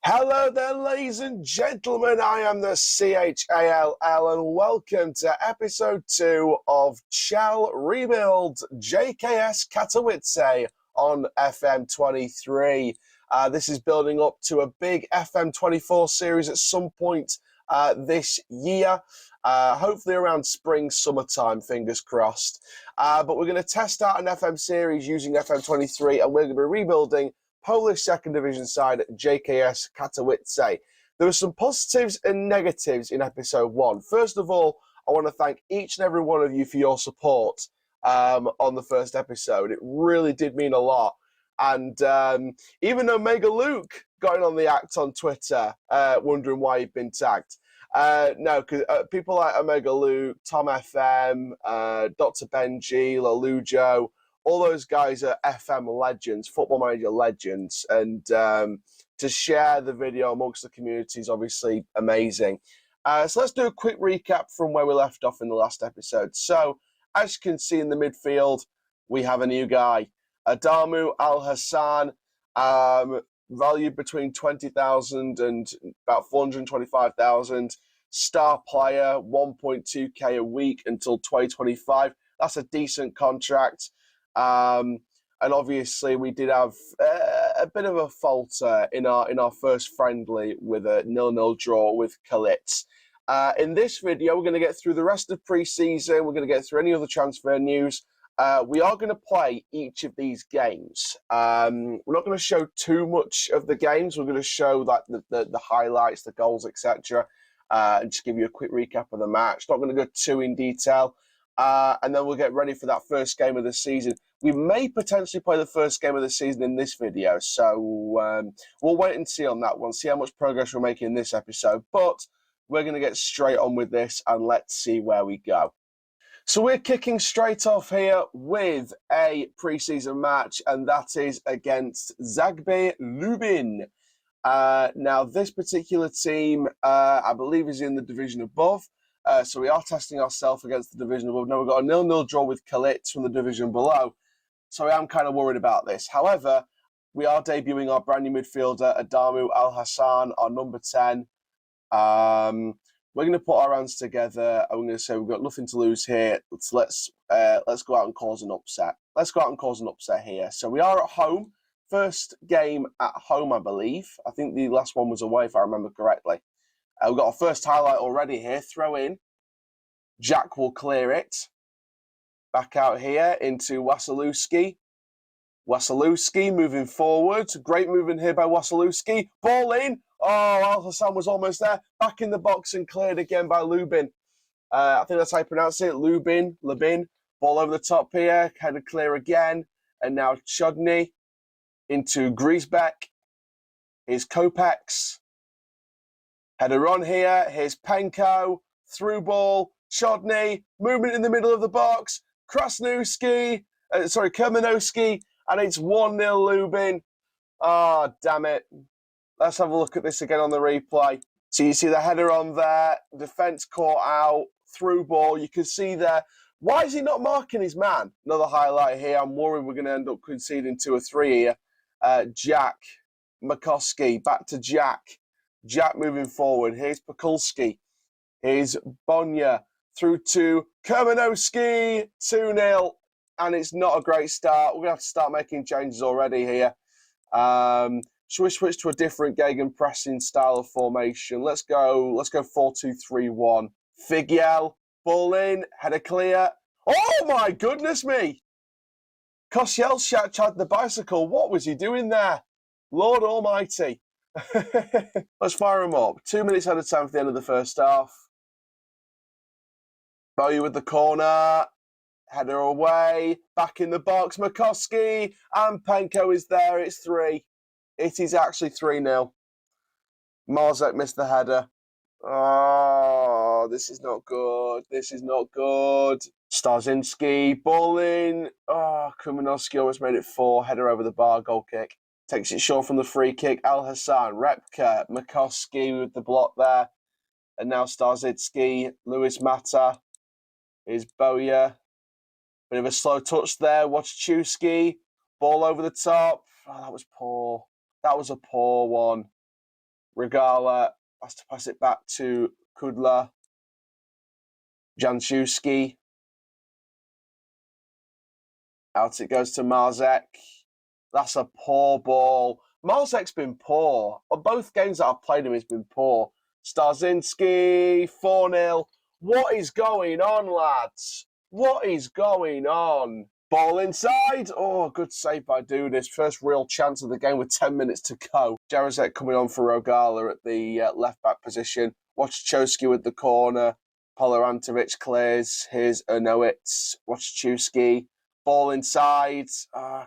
Hello there, ladies and gentlemen. I am the CHALL, and welcome to episode 2 of Chall Rebuild GKS Katowice on FM23. This is building up to a big FM24 series at some point this year. Hopefully around spring, summertime, fingers crossed. But we're going to test out an FM series using FM23, and we're going to be rebuilding Polish second division side GKS Katowice. There were some positives and negatives in episode 1. First of all, I want to thank each and every one of you for your support on the first episode. It really did mean a lot. And even Omega Luke got in on the act on Twitter, wondering why he'd been tagged. No, because people like Omega Luke, Tom FM, Dr. Benji, Lalujo, all those guys are FM legends, Football Manager legends, and to share the video amongst the community is obviously amazing. So let's do a quick recap from where we left off in the last episode. So, as you can see in the midfield, we have a new guy, Adamu Al-Hassan, valued between 20,000 and about 425,000. Star player, 1.2k a week until 2025. That's a decent contract. And obviously we did have a bit of a falter in our first friendly with a 0-0 draw with Katowice. In this video, we're going to get through the rest of pre-season. We're going to get through any other transfer news. We are going to play each of these games. We're not going to show too much of the games. We're going to show like the highlights, the goals, etc., and just give you a quick recap of the match. Not going to go too in detail. And then we'll get ready for that first game of the season. We may potentially play the first game of the season in this video, so we'll wait and see on that one, see how much progress we're making in this episode. But we're going to get straight on with this, and let's see where we go. So we're kicking straight off here with a pre-season match, and that is against Zagłębie Lubin. Now, this particular team, I believe, is in the division above. So we are testing ourselves against the division above. Now, we've got a 0-0 draw with Katowice from the division below. So I am kind of worried about this. However, we are debuting our brand new midfielder, Adamu Al-Hassan, our number 10. We're going to put our hands together. I'm going to say we've got nothing to lose here. Let's go out and cause an upset. Let's go out and cause an upset here. So we are at home. First game at home, I believe. I think the last one was away, if I remember correctly. We've got our first highlight already here. Throw in. Jack will clear it. Back out here into Wasilewski. Wasilewski moving forward. Great movement here by Wasilewski. Ball in. Oh, Al-Hassan was almost there. Back in the box and cleared again by Lubin. I think that's how you pronounce it. Lubin. Ball over the top here. Headed clear again. And now Chodny into Griesbeck. Here's Kopex. Header on here. Here's Penko. Through ball. Chodny. Movement in the middle of the box. Kermanowski. And it's 1-0 Lubin. Oh, damn it. Let's have a look at this again on the replay. So you see the header on there. Defence caught out. Through ball. You can see there. Why is he not marking his man? Another highlight here. I'm worried we're going to end up conceding 2 or 3 here. Jack. McCoskey. Back to Jack. Jack moving forward. Here's Pekulski. Here's Bonya. Through to Kermanowski. 2-0. And it's not a great start. We're going to have to start making changes already here. Should we switch to a different gegenpressing style of formation? Let's go 4-2-3-1. Figiel. Ball in. Header clear. Oh my goodness me. Koscielczak had the bicycle. What was he doing there? Lord almighty. Let's fire him up. 2 minutes ahead of time for the end of the first half. Bowie with the corner. Header away. Back in the box. McCoskey. And Penko is there. It's 3. It is actually 3-0. Marzek missed the header. Oh, this is not good. This is not good. Starzinski. Ball in. Oh, Kermanowski almost made it 4. Header over the bar. Goal kick. Takes it short from the free kick. Al-Hassan, Repka, McCoskey with the block there. And now Starzinski, Lewis Mata. Here's Boya. Bit of a slow touch there. Wojciechowski. Ball over the top. Oh, that was poor. That was a poor one. Regala has to pass it back to Kudla. Janciuski. Out it goes to Marzek. That's a poor ball. Marzek's been poor. On both games that I've played him, he's been poor. Starzinski, 4-0. What is going on, lads? What is going on? Ball inside. Oh, good save by Dudas. First real chance of the game with 10 minutes to go. Jarazek coming on for Rogala at the left-back position. Wojciechowski with the corner. Polorantovic clears. Here's Ernowitz. Wojciechowski. Ball inside.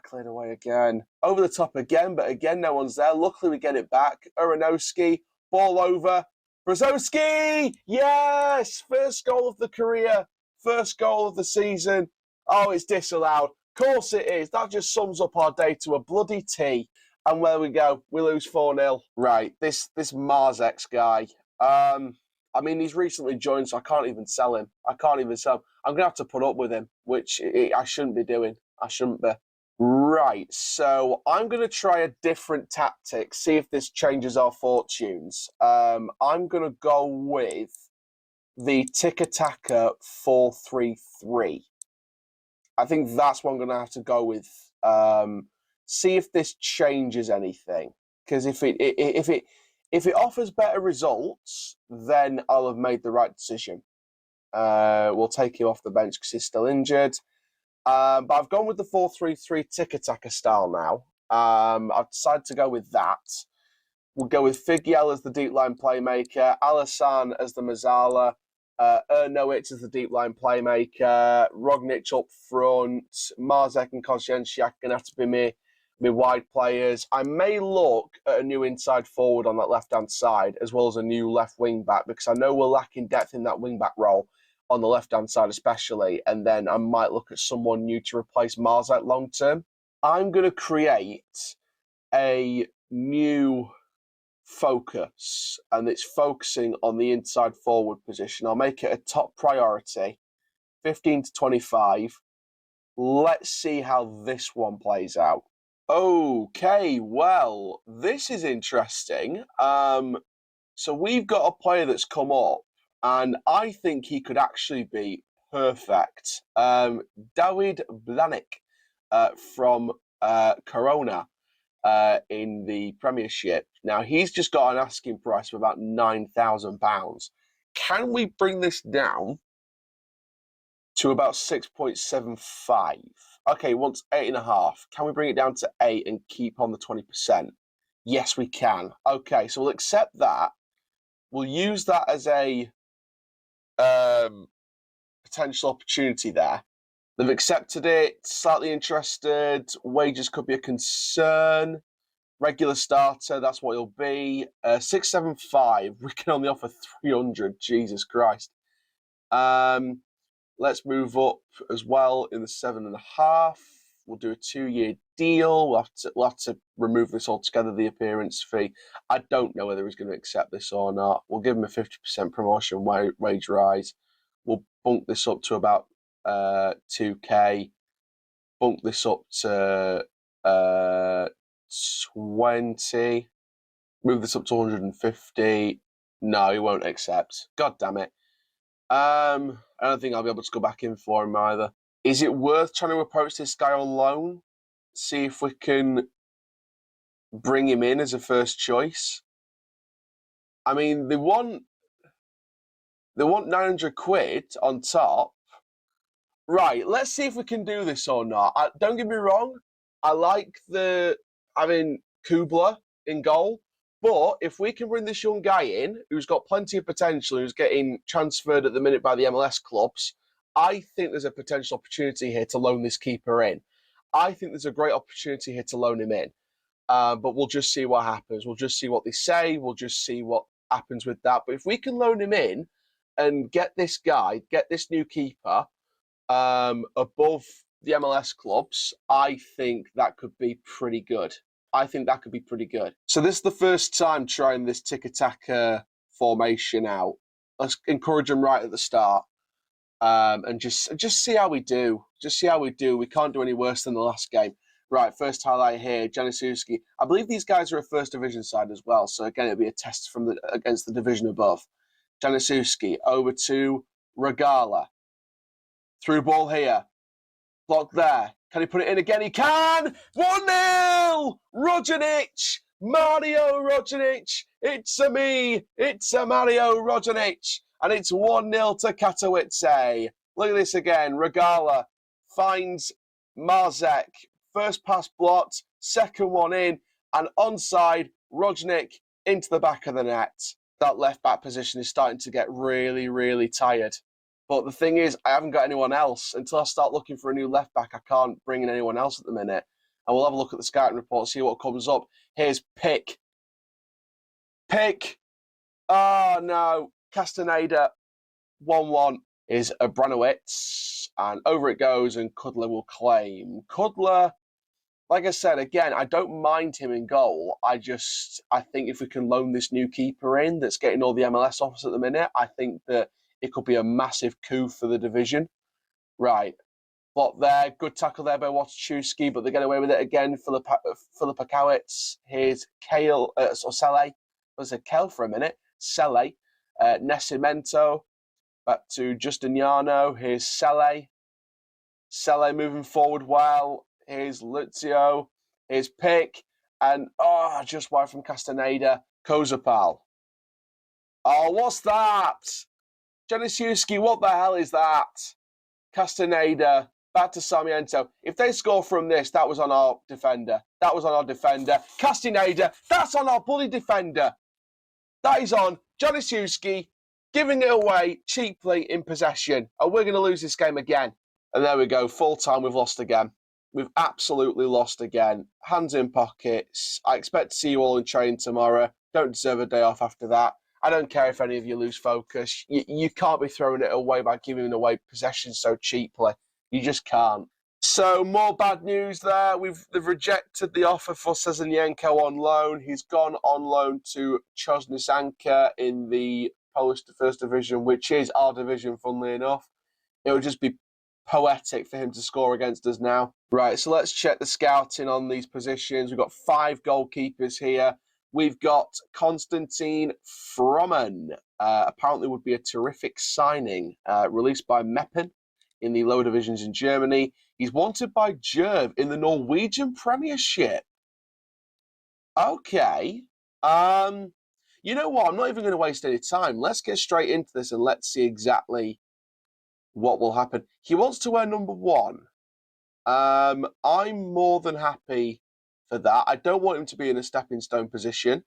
Cleared away again. Over the top again, but again, no one's there. Luckily, we get it back. Uranowski. Ball over. Brzozowski! Yes! First goal of the career. First goal of the season. Oh, it's disallowed. Of course it is. That just sums up our day to a bloody T. And there we go. We lose 4-0. Right, this Marzek's guy. I mean, he's recently joined, so I can't even sell him. I'm going to have to put up with him, which I shouldn't be doing. I shouldn't be. Right, so I'm going to try a different tactic, see if this changes our fortunes. I'm going to go with the Tiki-Taka 4-3-3. I think that's what I'm going to have to go with. See if this changes anything. Because if it offers better results, then I'll have made the right decision. We'll take him off the bench because he's still injured. But I've gone with the 4-3-3 Tiki-Taka style now. I've decided to go with that. We'll go with Figiel as the deep line playmaker, Alassane as the Mazzala, Ernowitz as the deep line playmaker, Rognich up front, Marzek and Koscielniak are going to have to be me wide players. I may look at a new inside forward on that left-hand side, as well as a new left wing-back, because I know we're lacking depth in that wing-back role on the left-hand side especially, and then I might look at someone new to replace Marzek long-term. I'm going to create a new focus, and it's focusing on the inside forward position. I'll make it a top priority, 15 to 25. Let's see how this one plays out. Okay, well, this is interesting. So we've got a player that's come up, and I think he could actually be perfect. Dawid Blanik from Corona in the Premiership. Now, he's just got an asking price of about £9,000. Can we bring this down to about 6.75? Okay, he wants 8.5. Can we bring it down to 8 and keep on the 20%? Yes, we can. Okay, so we'll accept that. We'll use that as a potential opportunity there. They've accepted it, slightly interested. Wages could be a concern. Regular starter, that's what he'll be. 675, we can only offer 300. Jesus Christ. Let's move up as well in the 7.5. We'll do a 2-year deal. We'll have to remove this altogether, the appearance fee. I don't know whether he's going to accept this or not. We'll give him a 50% promotion wage rise. We'll bunk this up to about 2K. Bunk this up to 20. Move this up to 150. No, he won't accept. God damn it. I don't think I'll be able to go back in for him either. Is it worth trying to approach this guy on loan? See if we can bring him in as a first choice? I mean, they want 900 quid on top. Right, let's see if we can do this or not. Don't get me wrong, I like having Kubler in goal, but if we can bring this young guy in, who's got plenty of potential, who's getting transferred at the minute by the MLS clubs, I think there's a potential opportunity here to loan this keeper in. I think there's a great opportunity here to loan him in, but we'll just see what happens. We'll just see what they say. We'll just see what happens with that. But if we can loan him in and get this new keeper, above the MLS clubs, I think that could be pretty good. So this is the first time trying this Tiki-Taka formation out. Let's encourage them right at the start, and just see how we do. We can't do any worse than the last game. Right, first highlight here, Januszewski. I believe these guys are a first division side as well, so again, it'll be a test from against the division above. Januszewski over to Regala. Through ball here. Block there. Can he put it in again? He can! 1-0! Rojanic! Mario Rojanic! It's a me! It's a Mario Rojanic! And it's 1-0 to Katowice. Look at this again. Regala finds Marzek. First pass blocked, second one in, and onside, Rojanic into the back of the net. That left-back position is starting to get really, really tired. But the thing is, I haven't got anyone else. Until I start looking for a new left-back, I can't bring in anyone else at the minute. And we'll have a look at the scouting report, see what comes up. Here's Pick. Pick. Oh, no. Castaneda. 1-1 is Abranowitz. And over it goes, and Kudla will claim. Kudla, like I said, again, I don't mind him in goal. I think if we can loan this new keeper in that's getting all the MLS offers at the minute, I think that it could be a massive coup for the division. Right. Block there. Good tackle there by Watachuski, but they get away with it again. Filipakowicz. Here's Kale, or Sele. Was it Kale for a minute? Sele. Nascimento. Back to Justiniano. Here's Sele. Sele moving forward well. Here's Lucio. Here's Pick. And, just wide from Castaneda. Kozapal. Oh, what's that? Januszewski, what the hell is that? Castaneda, back to Sarmiento. If they score from this, that was on our defender. That was on our defender. Castaneda, that's on our bloody defender. That is on Januszewski, giving it away cheaply in possession. And we're going to lose this game again. And there we go, full time, we've lost again. We've absolutely lost again. Hands in pockets. I expect to see you all in training tomorrow. Don't deserve a day off after that. I don't care if any of you lose focus. You can't be throwing it away by giving away possession so cheaply. You just can't. So, more bad news there. They've rejected the offer for Cezary on loan. He's gone on loan to Chosnysanka in the Polish First Division, which is our division, funnily enough. It would just be poetic for him to score against us now. Right, so let's check the scouting on these positions. We've got 5 goalkeepers here. We've got Konstantin Frommen, apparently would be a terrific signing, released by Meppen in the lower divisions in Germany. He's wanted by Jerv in the Norwegian Premiership. Okay. You know what? I'm not even going to waste any time. Let's get straight into this and let's see exactly what will happen. He wants to wear number 1. I'm more than happy for that. I don't want him to be in a stepping stone position.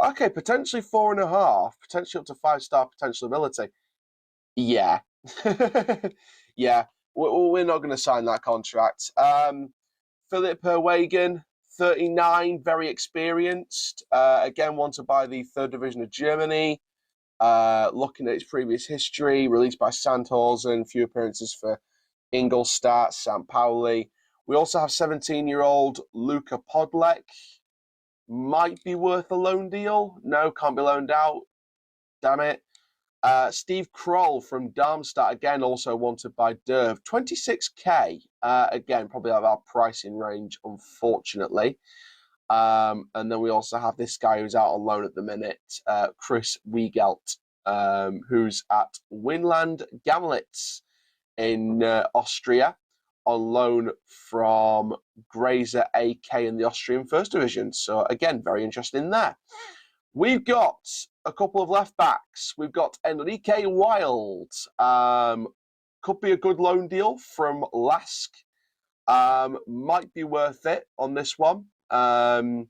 Okay, potentially 4.5, potentially up to 5-star potential ability. Yeah. Yeah, we're not going to sign that contract. Philip Herwagen, 39, very experienced. Again, wanted by the 3rd Division of Germany. Looking at his previous history, released by Sandhausen, few appearances for Ingolstadt, St. Pauli. We also have 17-year-old Luka Podlek. Might be worth a loan deal. No, can't be loaned out. Damn it. Steve Kroll from Darmstadt, again, also wanted by Derv. 26k. Again, probably out of our pricing range, unfortunately. And then we also have this guy who's out on loan at the minute, Chris Wiegelt, who's at Winland Gamlitz in Austria, on loan from Grazer AK in the Austrian First Division. So, again, very interesting there. We've got a couple of left-backs. We've got Enrique Wild. Could be a good loan deal from Lask. Might be worth it on this one. Can't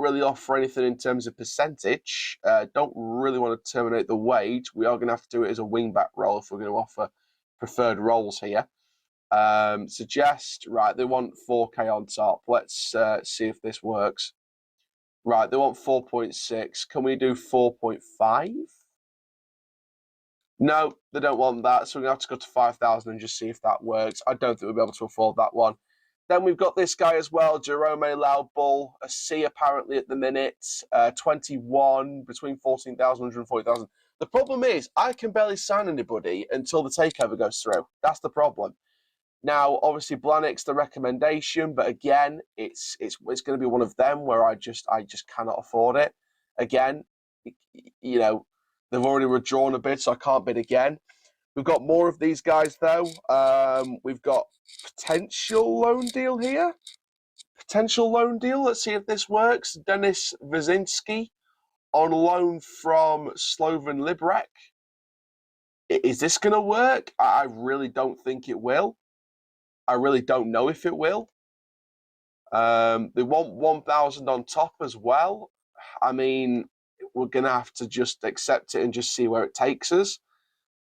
really offer anything in terms of percentage. Don't really want to terminate the wage. We are going to have to do it as a wing-back role if we're going to offer preferred roles here. Suggest, right, they want 4k on top. Let's see if this works. Right, they want 4.6. Can we do 4.5? No, they don't want that, so we're going to have to go to 5,000 and just see if that works. I don't think we'll be able to afford that one. Then we've got this guy as well, Jerome Laubul, a C apparently at the minute, 21, between 14,000 and 40,000. The problem is, I can barely sign anybody until the takeover goes through. That's the problem. Now, obviously, Blanik's the recommendation, but again, it's going to be one of them where I just cannot afford it. Again, you know, they've already withdrawn a bid, so I can't bid again. We've got more of these guys though. We've got potential loan deal here. Potential loan deal. Let's see if this works. Denis Wyszynski on loan from Slovan Liberec. Is this going to work? I really don't think it will. I really don't know if it will. They want 1,000 on top as well. I mean, we're going to have to just accept it and just see where it takes us.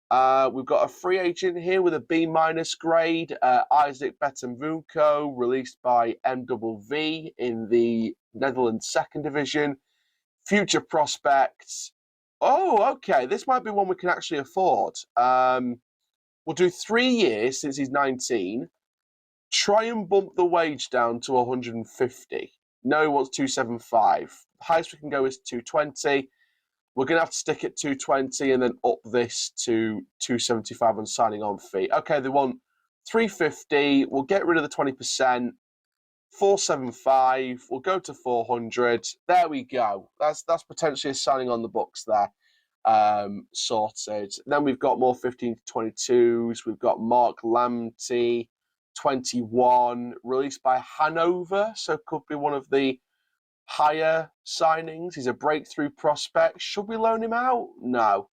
We've got a free agent here with a B- grade, Isaac Betanvunko, released by MWV in the Netherlands 2nd Division. Future prospects. Oh, okay. This might be one we can actually afford. We'll do 3 years since he's 19. Try and bump the wage down to 150. No, he wants 275. Highest we can go is 220. We're going to have to stick at 220 and then up this to 275 on signing on fee. Okay, they want 350. We'll get rid of the 20%. 475. We'll go to 400. There we go. That's potentially a signing on the books there. Sorted. Then we've got more 15 to 22s. We've got Mark Lamptey, 21, released by Hanover. So could be one of the higher signings. He's a breakthrough prospect. Should we loan him out? No.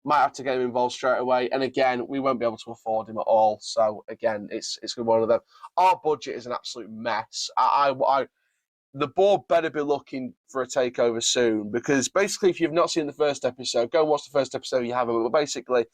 Might have to get him involved straight away. And again, we won't be able to afford him at all. So again, it's going to be one of them. Our budget is an absolute mess. The board better be looking for a takeover soon, because basically, if you've not seen the first episode, go and watch the first episode. You haven't. But basically,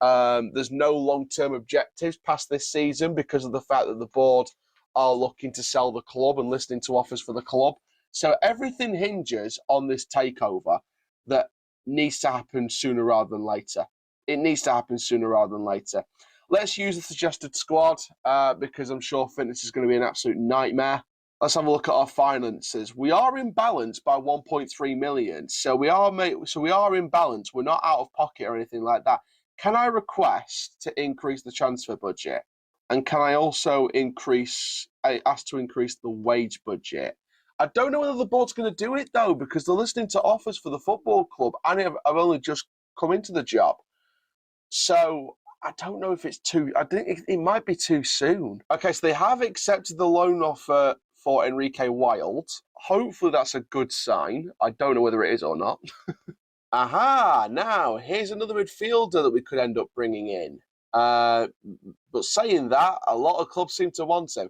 there's no long-term objectives past this season because of the fact that the board are looking to sell the club and listening to offers for the club. So everything hinges on this takeover that needs to happen sooner rather than later. It needs to happen sooner rather than later. Let's use the suggested squad because I'm sure fitness is going to be an absolute nightmare. Let's have a look at our finances. We are in balance by 1.3 million. So we are in balance. We're not out of pocket or anything like that. Can I request to increase the transfer budget? And can I also ask to increase the wage budget? I don't know whether the board's going to do it, though, because they're listening to offers for the football club, and I've only just come into the job. So I don't know if it's I think it might be too soon. Okay, so they have accepted the loan offer for Enrique Wild. Hopefully that's a good sign. I don't know whether it is or not. Aha, now, here's another midfielder that we could end up bringing in. But saying that, a lot of clubs seem to want him.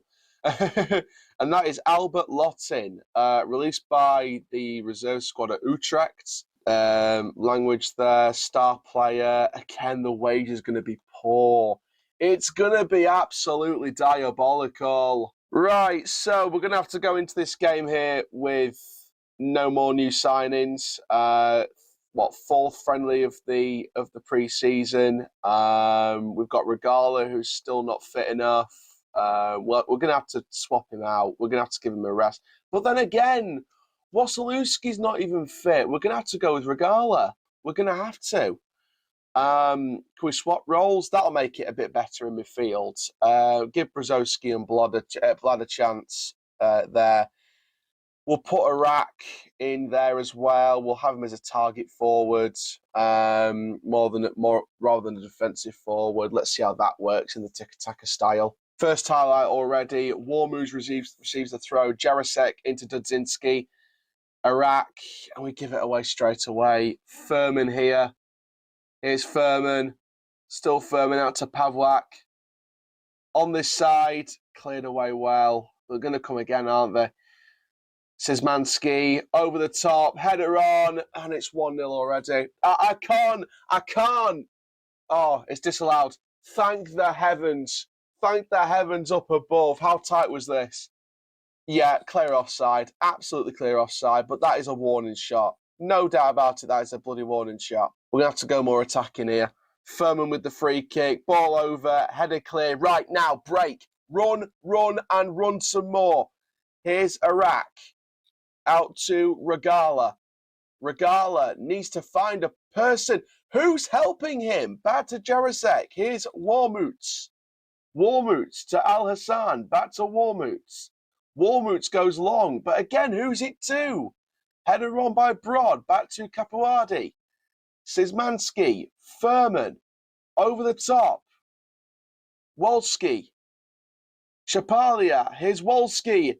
And that is Albert Lottin, released by the reserve squad at Utrecht. Language there, star player. Again, the wage is going to be poor. It's going to be absolutely diabolical. Right, so we're going to have to go into this game here with no more new signings. Fourth friendly of the pre-season. We've got Regala, who's still not fit enough. We're going to have to swap him out. We're going to have to give him a rest. But then again, Wasilewski's not even fit. We're going to have to go with Regala. We're going to have to. Can we swap roles? That'll make it a bit better in midfield. Give Brzozowski and Blad a chance there. We'll put a rack in there as well. We'll have him as a target forward, rather than a defensive forward. Let's see how that works in the tiki-taka style. First highlight already. Warmoos receives the throw. Jarosek into Dudzinski. Iraq, and we give it away straight away. Furman here. Here's Furman. Still Furman out to Pawlak. On this side, cleared away well. They're going to come again, aren't they? Szymanski over the top, header on, and it's 1-0 already. I can't. Oh, it's disallowed. Thank the heavens. Thank the heavens up above. How tight was this? Yeah, clear offside. Absolutely clear offside, but that is a warning shot. No doubt about it, that is a bloody warning shot. We're going to have to go more attacking here. Furman with the free kick. Ball over, header clear. Right now, break. Run, and run some more. Here's Iraq. Out to Regala. Regala needs to find a person who's helping him. Back to Jarosek. Here's Warmoots. Warmoots to Al Hassan, back to Warmoots. Warmoots goes long, but again, who's it to? Headed on by Broad, back to Capuardi. Szymanski, Furman, over the top. Wolski, Shapalia, here's Wolski.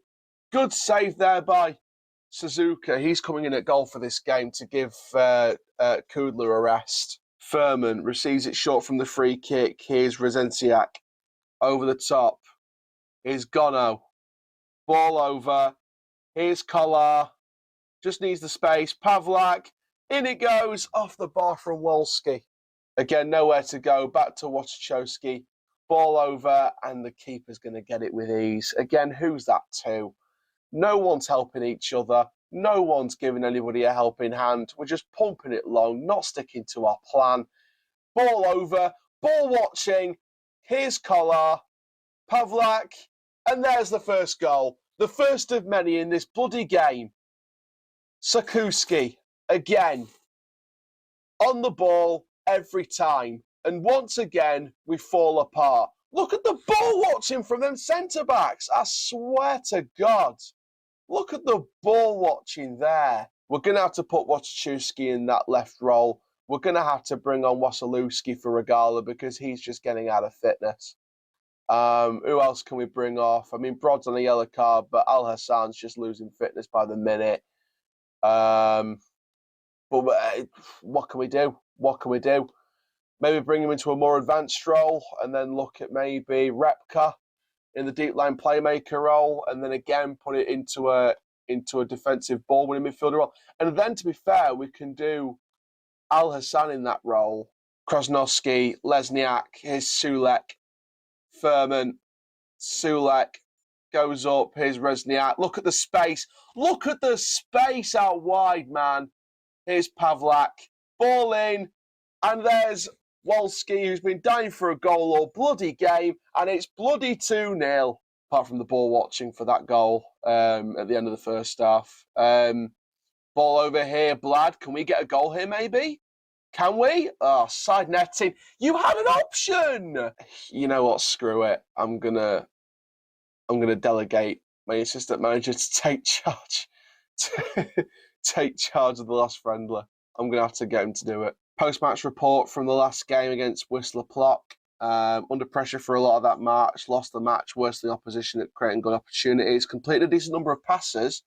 Good save there by Suzuka. He's coming in at goal for this game to give Kudla a rest. Furman receives it short from the free kick. Here's Rezenciak. Over the top. Here's Gono. Ball over. Here's Kolar. Just needs the space. Pavlak. In it goes. Off the bar from Wolski. Again, nowhere to go. Back to Wojciechowski. Ball over. And the keeper's going to get it with ease. Again, who's that to? No one's helping each other. No one's giving anybody a helping hand. We're just pumping it long, not sticking to our plan. Ball over. Ball watching. Here's Kolar, Pavlak, and there's the first goal. The first of many in this bloody game. Sakuski, again, on the ball every time. And once again, we fall apart. Look at the ball watching from them centre-backs. I swear to God. Look at the ball watching there. We're going to have to put Wojciechowski in that left role. We're going to have to bring on Wasilewski for Regala because he's just getting out of fitness. Who else can we bring off? I mean, Brod's on a yellow card, but Al Hassan's just losing fitness by the minute. But what can we do? What can we do? Maybe bring him into a more advanced role and then look at maybe Repka in the deep line playmaker role, and then again put it into a defensive ball winning midfielder role. And then, to be fair, we can do Al Hassan in that role. Krasnowski, Lesniak, here's Sulek, Furman, Sulek goes up, here's Resniak. Look at the space. Look at the space out wide, man. Here's Pavlak. Ball in, and there's Wolski, who's been dying for a goal all bloody game, and it's bloody 2-0, apart from the ball watching for that goal at the end of the first half. Ball over here, Blad. Can we get a goal here, maybe? Can we? Oh, side netting. You had an option! You know what? Screw it. I'm gonna delegate my assistant manager to take charge. Take charge of the last friendly. I'm gonna have to get him to do it. Post-match report from the last game against Wisła Płock. Under pressure for a lot of that match, lost the match, worse than the opposition at creating good opportunities, completed a decent number of passes,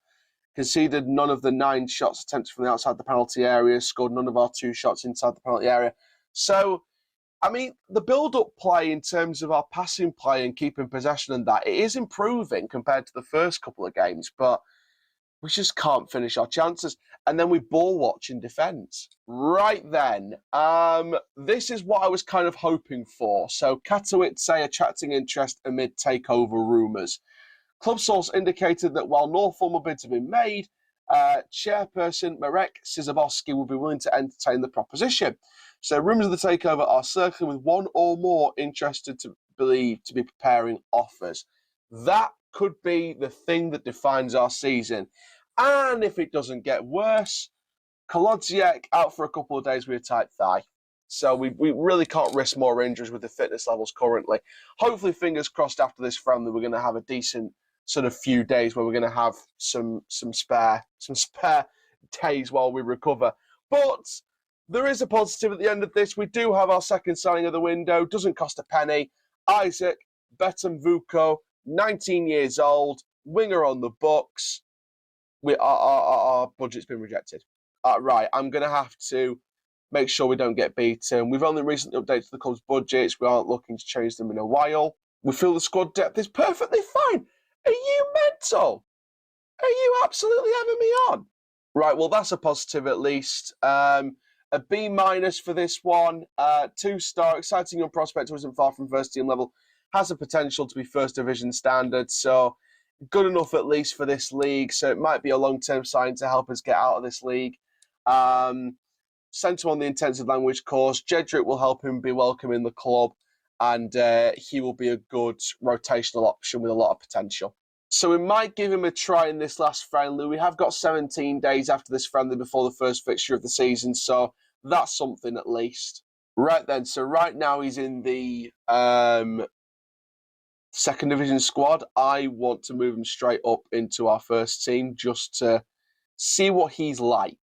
conceded none of the 9 shots attempted from the outside the penalty area, scored none of our 2 shots inside the penalty area. So, I mean, the build-up play in terms of our passing play and keeping possession and that, it is improving compared to the first couple of games, but we just can't finish our chances. And then we ball watch in defence. Right then, this is what I was kind of hoping for. So Katowice attracting interest amid takeover rumours. Club source indicated that while no formal bids have been made, chairperson Marek Sizabowski will be willing to entertain the proposition. So rumours of the takeover are circling with one or more interested to be preparing offers. That could be the thing that defines our season. And if it doesn't get worse, Kolodziejczak out for a couple of days with a tight thigh. So we really can't risk more injuries with the fitness levels currently. Hopefully, fingers crossed, after this friendly, we're going to have a decent sort of few days where we're going to have some spare days while we recover. But there is a positive at the end of this. We do have our second signing of the window. Doesn't cost a penny. Isaac Betamvuko, 19 years old, winger on the books. Our budget's been rejected. Right, I'm going to have to make sure we don't get beaten. We've only recently updated the club's budgets. We aren't looking to change them in a while. We feel the squad depth is perfectly fine. Are you mental? Are you absolutely having me on? Right, well, that's a positive at least. A B- for this one. 2-star, exciting young prospect who isn't far from first team level. Has the potential to be first division standard. So good enough at least for this league. So it might be a long-term sign to help us get out of this league. Sent him on the intensive language course. Jedrick will help him be welcome in the club. And he will be a good rotational option with a lot of potential. So we might give him a try in this last friendly. We have got 17 days after this friendly before the first fixture of the season. So that's something at least. Right then, so right now he's in the second division squad. I want to move him straight up into our first team just to see what he's like.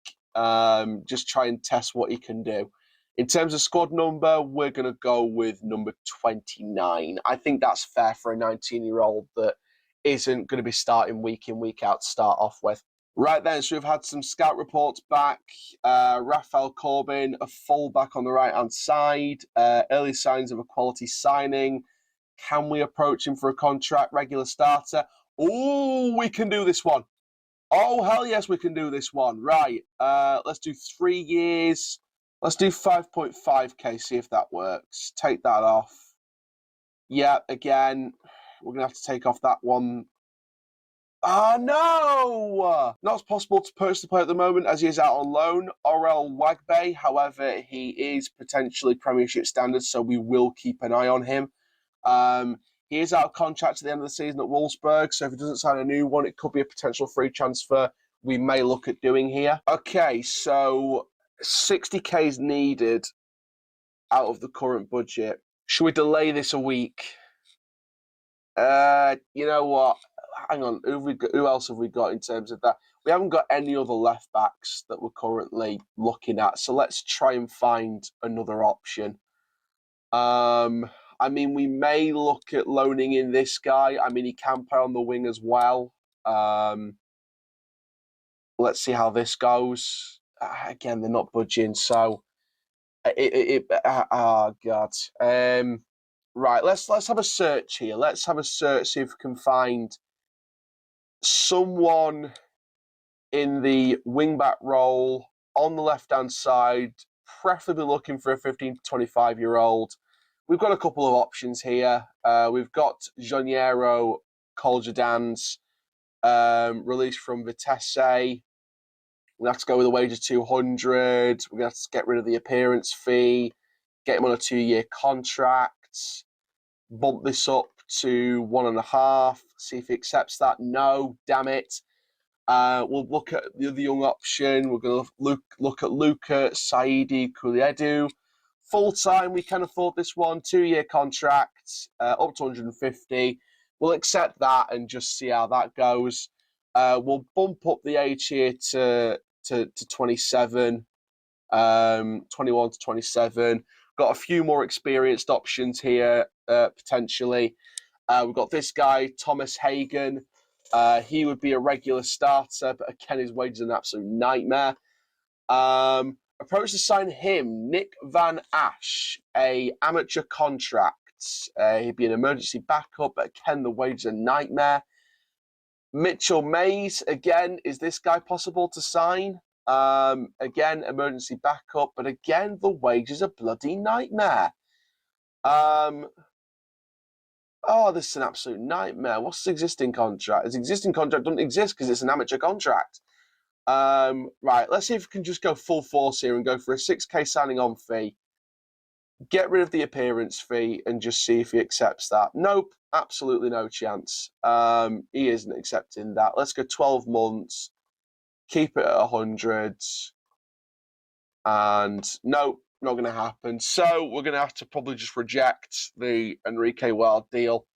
Just try and test what he can do. In terms of squad number, we're going to go with number 29. I think that's fair for a 19-year-old that isn't going to be starting week in, week out to start off with. Right then, so we've had some scout reports back. Raphael Corbin, a fullback on the right-hand side. Early signs of a quality signing. Can we approach him for a contract, regular starter? Oh, we can do this one. Oh, hell yes, we can do this one. Right, let's do 3 years. Let's do 5.5k, see if that works. Take that off. Yeah, again, we're going to have to take off that one. No! Not possible to purchase the player at the moment as he is out on loan. Orel Wagbe, however, he is potentially Premiership standards, so we will keep an eye on him. He is out of contract at the end of the season at Wolfsburg, so if he doesn't sign a new one, it could be a potential free transfer we may look at doing here. Okay, so 60k is needed out of the current budget. Should we delay this a week? You know what? Hang on, who else have we got in terms of that? We haven't got any other left backs that we're currently looking at, so let's try and find another option. I mean, we may look at loaning in this guy. I mean, he can play on the wing as well. Let's see how this goes. Again, they're not budging, so oh god. Right, let's have a search here. Let's have a search, see if we can find someone in the wingback role on the left-hand side, preferably looking for a 15 to 25-year-old. We've got a couple of options here. We've got Joniero Koljadans, released from Vitesse. We have to go with a wage of 200. We're going to have to get rid of the appearance fee, get him on a 2-year contract, bump this up to 1.5, see if he accepts that. No, damn it. We'll look at the other young option. We're going to look at Luka Saidi Kuliedu. Full-time, we can afford this one. 2-year contract, up to 150. We'll accept that and just see how that goes. We'll bump up the age here to 27, 21 to 27. Got a few more experienced options here, potentially. We've got this guy, Thomas Hagen. He would be a regular starter, but again, his wage is an absolute nightmare. Approach to sign him, Nick Van Ash, a amateur contract. He'd be an emergency backup, but again, the wage is a nightmare. Mitchell Mays, again, is this guy possible to sign? Again, emergency backup, but again, the wage is a bloody nightmare. Oh, this is an absolute nightmare. What's his existing contract? His existing contract doesn't exist because it's an amateur contract. Right, let's see if we can just go full force here and go for a 6k signing on fee. Get rid of the appearance fee and just see if he accepts that. Nope, absolutely no chance. He isn't accepting that. Let's go 12 months. Keep it at 100. And nope, not going to happen. So we're going to have to probably just reject the Enrique Wild deal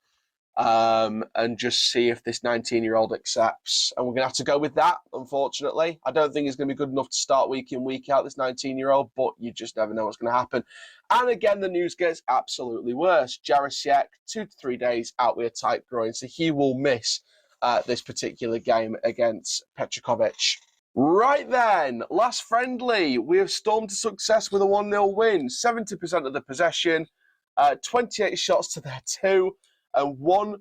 and just see if this 19-year-old accepts. And we're going to have to go with that, unfortunately. I don't think he's going to be good enough to start week in, week out, this 19-year-old, but you just never know what's going to happen. And again, the news gets absolutely worse. Jarosiek, 2 to 3 days out with a tight groin, so he will miss this particular game against Petřkovice. Right then, last friendly. We have stormed to success with a 1-0 win. 70% of the possession, 28 shots to their 2, and 1.9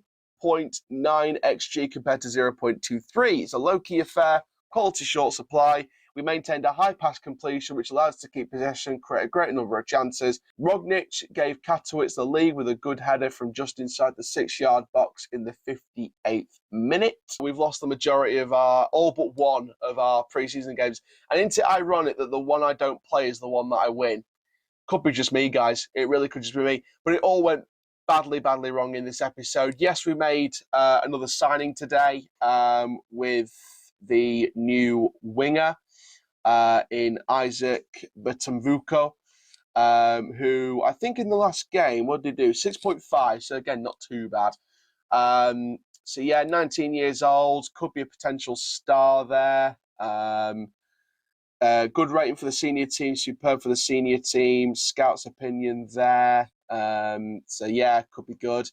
XG compared to 0.23. It's a low-key affair, quality short supply. We maintained a high pass completion, which allows us to keep possession, create a great number of chances. Roglic gave Katowice the lead with a good header from just inside the 6-yard box in the 58th minute. We've lost the majority of all but one of our preseason games. And isn't it ironic that the one I don't play is the one that I win? Could be just me, guys. It really could just be me. But it all went badly wrong in this episode. Yes, we made another signing today with the new winger in Isaac Batamvuko, who I think in the last game, what did he do? 6.5, so again, not too bad. So yeah, 19 years old, could be a potential star there. Good rating for the senior team, superb for the senior team. Scouts' opinion there. So yeah, could be good.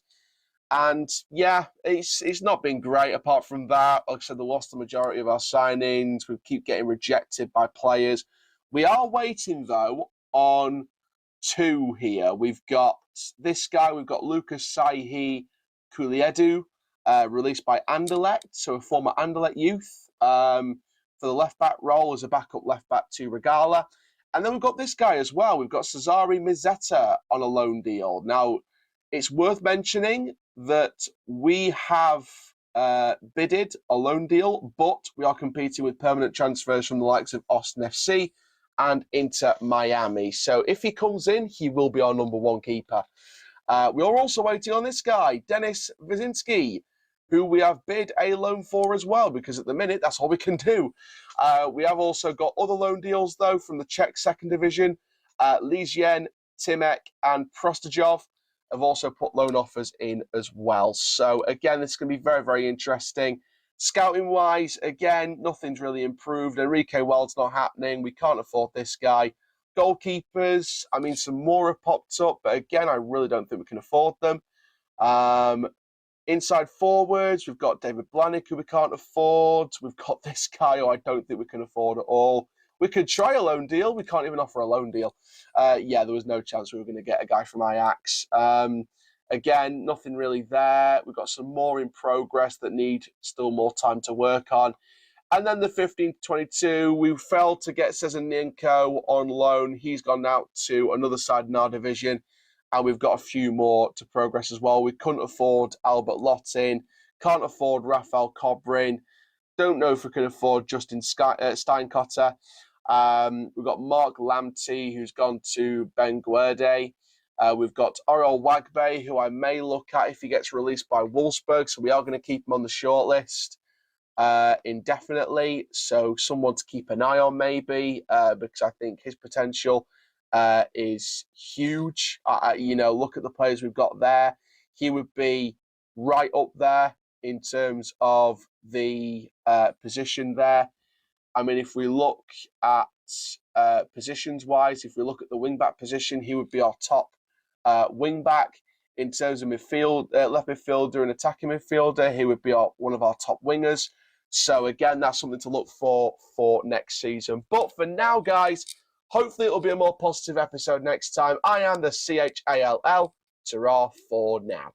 And yeah, it's not been great apart from that. Like I said, they lost the majority of our signings. We keep getting rejected by players. We are waiting though on 2 here. We've got this guy. We've got Lucas Saihi Kuliedu, released by Anderlecht, so a former Anderlecht youth, for the left-back role as a backup left-back to Regala. And then we've got this guy as well. We've got Cezary Mizeta on a loan deal. Now, it's worth mentioning that we have bidded a loan deal, but we are competing with permanent transfers from the likes of Austin FC and Inter Miami. So if he comes in, he will be our number 1 keeper. We are also waiting on this guy, Denis Wyszynski, who we have bid a loan for as well, because at the minute, that's all we can do. We have also got other loan deals, though, from the Czech second division. Lizien, Timek, and Prostojov have also put loan offers in as well. So, again, this is going to be very, very interesting. Scouting-wise, again, nothing's really improved. Enrique Weld's not happening. We can't afford this guy. Goalkeepers, I mean, some more have popped up, but again, I really don't think we can afford them. Inside forwards, we've got David Blanik, who we can't afford. We've got this guy who I don't think we can afford at all. We could try a loan deal. We can't even offer a loan deal. Yeah, there was no chance we were going to get a guy from Ajax. Again, nothing really there. We've got some more in progress that need still more time to work on. And then the 15-22, we failed to get Cezary on loan. He's gone out to another side in our division. And we've got a few more to progress as well. We couldn't afford Albert Lottin. Can't afford Rafael Kobrin. Don't know if we can afford Justin Steinkotter. We've got Mark Lamptey, who's gone to Ben Guerde. We've got Orel Wagbe, who I may look at if he gets released by Wolfsburg. So we are going to keep him on the shortlist indefinitely. So someone to keep an eye on maybe, because I think his potential is huge. Look at the players we've got there. He would be right up there in terms of the position there. I mean, if we look at positions-wise, if we look at the wing-back position, he would be our top wing-back. In terms of midfield, left midfielder and attacking midfielder, he would be one of our top wingers. So, again, that's something to look for next season. But for now, guys, hopefully it'll be a more positive episode next time. I am the CHALL. Ta-ra for now.